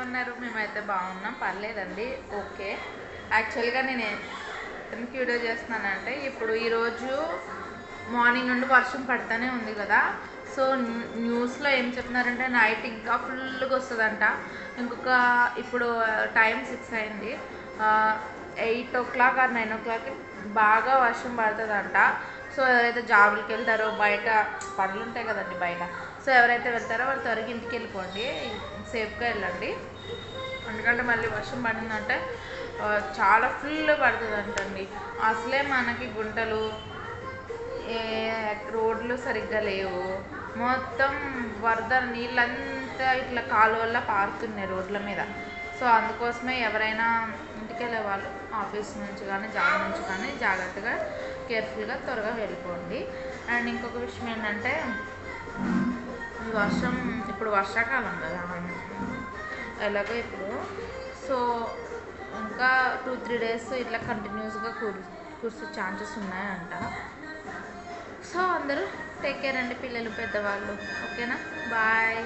ఉన్నారు మేమైతే బాగున్నాం పర్లేదండి ఓకే యాక్చువల్గా నేను ఎందుకు వీడియో చేస్తున్నానంటే ఇప్పుడు ఈరోజు మార్నింగ్ నుండి వర్షం పడుతూనే ఉంది కదా సో న్యూస్లో ఏం చెప్తున్నారంటే నైట్ ఇంకా ఫుల్గా వస్తుందంట ఇంకొక ఇప్పుడు టైం 6 అయింది 8 o'clock ఆర్ 9 o'clock బాగా వర్షం పడుతుందంట సో ఎవరైతే జాబులకి వెళ్తారో బయట పనులు ఉంటాయి కదండి బయట సో ఎవరైతే వెళ్తారో వాళ్ళు త్వరగా ఇంటికి వెళ్ళిపోండి సేఫ్గా వెళ్ళండి ఎందుకంటే మళ్ళీ వర్షం పడిందంటే చాలా ఫుల్ పడుతుందంటండి అసలే మనకి గుంటలు రోడ్లు సరిగ్గా లేవు మొత్తం వరద నీళ్ళంతా ఇట్లా కాలువల్ల పారుతున్నాయి రోడ్ల మీద సో అందుకోసమే ఎవరైనా ఇంటికి వెళ్ళే వాళ్ళు ఆఫీస్ నుంచి కానీ జాబ్ నుంచి కానీ జాగ్రత్తగా కేర్ఫుల్గా త్వరగా వెళ్ళిపోండి అండ్ ఇంకొక విషయం ఏంటంటే ఈ వర్షం ఇప్పుడు వర్షాకాలం కదా ఎలాగో ఇప్పుడు సో ఇంకా 2-3 days ఇట్లా కంటిన్యూస్గా కురిసే ఛాన్సెస్ ఉన్నాయంట సో అందరూ టేక్ కేర్ అండి పిల్లలు పెద్దవాళ్ళు ఓకేనా బాయ్